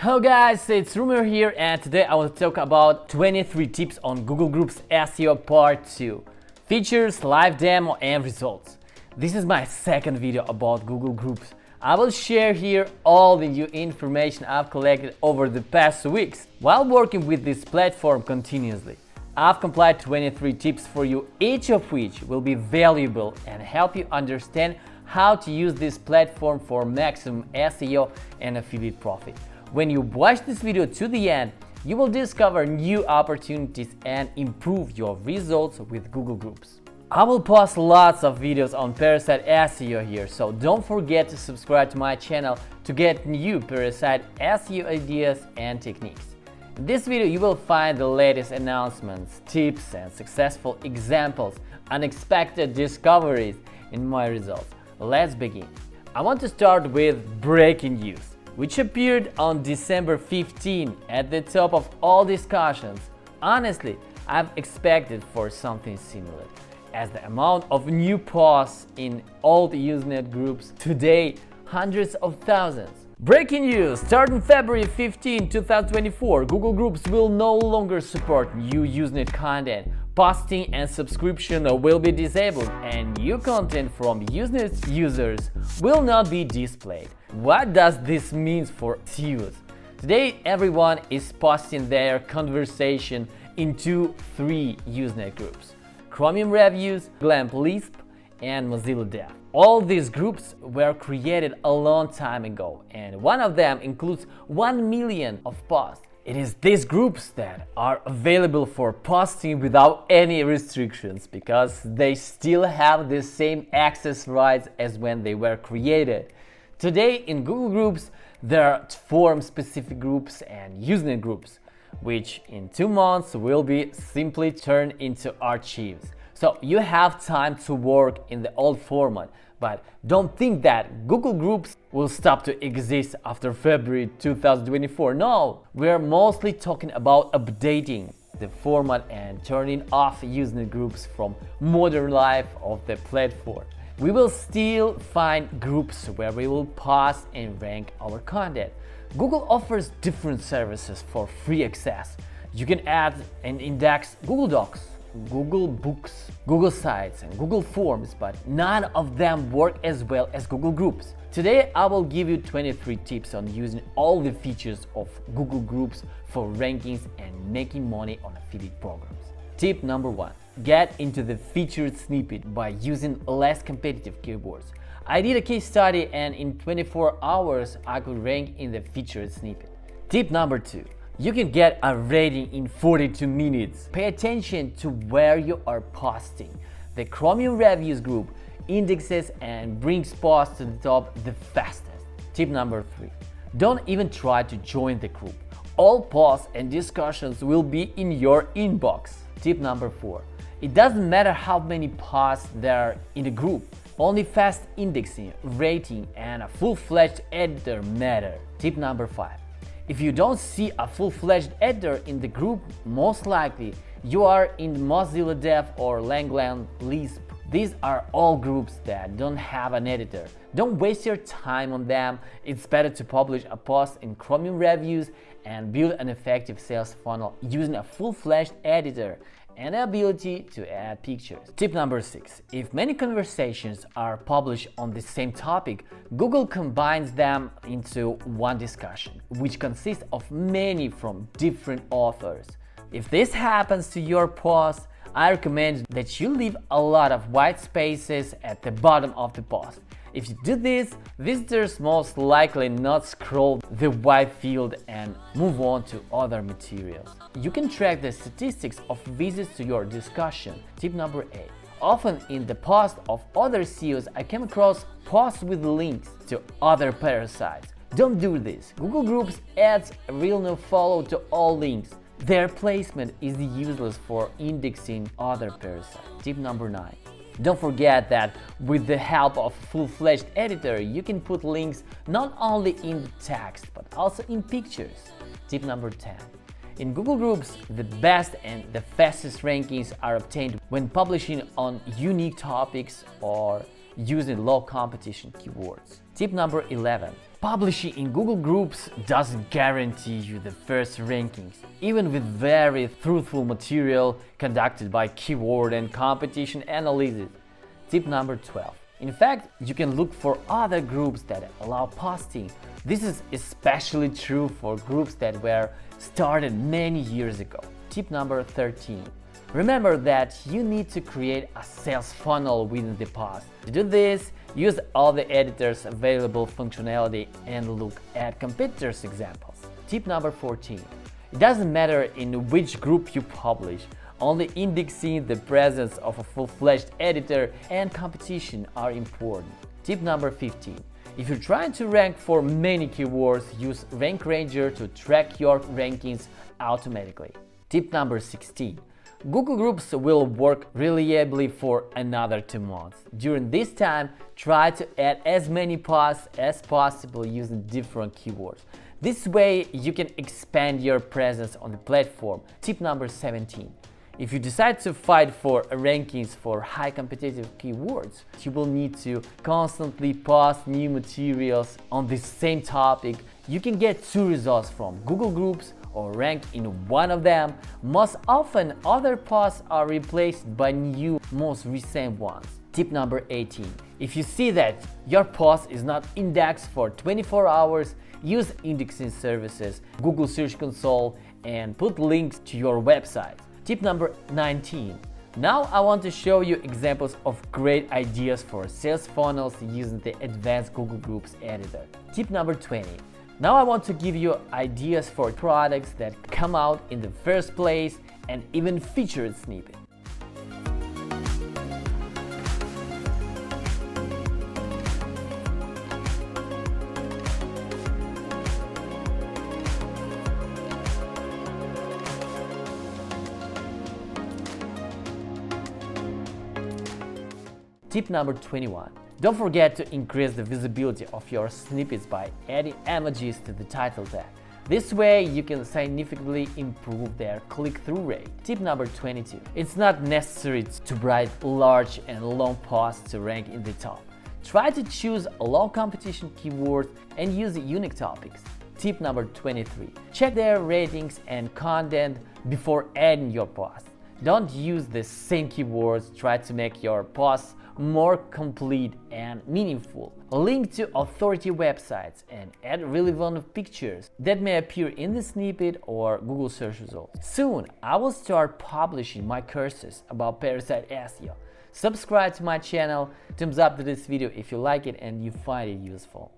Hello guys, it's Rumor here, and today I will talk about 23 tips on Google Groups SEO Part 2. Features, live demo and results. This is my second video about Google Groups. I will share here all the new information I've collected over the past weeks while working with this platform continuously. I've compiled 23 tips for you, each of which will be valuable and help you understand how to use this platform for maximum SEO and affiliate profit. When you watch this video to the end, you will discover new opportunities and improve your results with Google Groups. I will post lots of videos on Parasite SEO here, so don't forget to subscribe to my channel to get new Parasite SEO ideas and techniques. In this video, you will find the latest announcements, tips, and successful examples, unexpected discoveries in my results. Let's begin. I want to start with breaking news, which appeared on December 15 at the top of all discussions. Honestly, I've expected for something similar, as the amount of new posts in all the Usenet groups today, hundreds of thousands. Breaking news! Starting February 15, 2024, Google Groups will no longer support new Usenet content. Posting and subscription will be disabled, and new content from Usenet users will not be displayed. What does this mean for SEOs? Today, everyone is posting their conversation into 3 Usenet groups: Chromium Reviews, Glamp Lisp, and Mozilla Dev. All these groups were created a long time ago, and one of them includes 1 million of posts. It is these groups that are available for posting without any restrictions because they still have the same access rights as when they were created. Today in Google Groups, there are forum-specific groups and Usenet groups, which in 2 months will be simply turned into archives. So you have time to work in the old format, but don't think that Google Groups will stop to exist after February 2024. No, we're mostly talking about updating the format and turning off Usenet groups from modern life of the platform. We will still find groups where we will post and rank our content. Google offers different services for free access. You can add and index Google Docs, Google Books, Google Sites, and Google Forms, but none of them work as well as Google Groups. Today, I will give you 23 tips on using all the features of Google Groups for rankings and making money on affiliate programs. Tip number 1. Get into the featured snippet by using less competitive keywords. I did a case study, and in 24 hours, I could rank in the featured snippet. Tip number 2. You can get a rating in 42 minutes. Pay attention to where you are posting. The Chromium Reviews group indexes and brings posts to the top the fastest. Tip number 3. Don't even try to join the group. All posts and discussions will be in your inbox. Tip number 4. It doesn't matter how many posts there are in the group. Only fast indexing, rating, and a full-fledged editor matter. Tip number 5. If you don't see a full-fledged editor in the group, most likely you are in Mozilla Dev or Glamp Lisp. These are all groups that don't have an editor. Don't waste your time on them. It's better to publish a post in Chromium Reviews and build an effective sales funnel using a full-fledged editor and the ability to add pictures. Tip number 6. If many conversations are published on the same topic, Google combines them into one discussion, which consists of many from different authors. If this happens to your post, I recommend that you leave a lot of white spaces at the bottom of the post. If you do this, visitors most likely not scroll the white field and move on to other materials. You can track the statistics of visits to your discussion. Tip number 8. Often in the post of other SEOs, I came across posts with links to other parasites. Don't do this. Google Groups adds a real nofollow to all links. Their placement is useless for indexing other parasites. Tip number 9. Don't forget that with the help of a full-fledged editor, you can put links not only in the text but also in pictures. Tip number 10. In Google Groups, the best and the fastest rankings are obtained when publishing on unique topics or using low competition keywords. Tip number 11. Publishing in Google Groups doesn't guarantee you the first rankings, even with very truthful material conducted by keyword and competition analysis. Tip number 12. In fact, you can look for other groups that allow posting. This is especially true for groups that were started many years ago. Tip number 13. Remember that you need to create a sales funnel within the post. To do this, use all the editor's available functionality and look at competitors' examples. Tip number 14. It doesn't matter in which group you publish, only indexing, the presence of a full-fledged editor, and competition are important. Tip number 15. If you're trying to rank for many keywords, use Rank Ranger to track your rankings automatically. Tip number 16. Google Groups will work reliably for another 2 months. During this time, try to add as many posts as possible using different keywords. This way, you can expand your presence on the platform. Tip number 17. If you decide to fight for rankings for high competitive keywords, you will need to constantly post new materials on the same topic. You can get 2 results from Google Groups or rank in one of them. Most often, other posts are replaced by new, most recent ones. Tip number 18. If you see that your post is not indexed for 24 hours, use indexing services, Google Search Console, and put links to your website. Tip number 19. Now I want to show you examples of great ideas for sales funnels using the advanced Google Groups editor. Tip number 20. Now I want to give you ideas for products that come out in the first place and even featured snippet. Tip number 21. Don't forget to increase the visibility of your snippets by adding emojis to the title tag. This way, you can significantly improve their click-through rate. Tip number 22. It's not necessary to write large and long posts to rank in the top. Try to choose low competition keywords and use unique topics. Tip number 23. Check their ratings and content before adding your post. Don't use the same keywords. Try to make your posts more complete and meaningful. Link to authority websites and add relevant pictures that may appear in the snippet or Google search results. Soon, I will start publishing my courses about Parasite SEO. Subscribe to my channel, thumbs up to this video if you like it and you find it useful.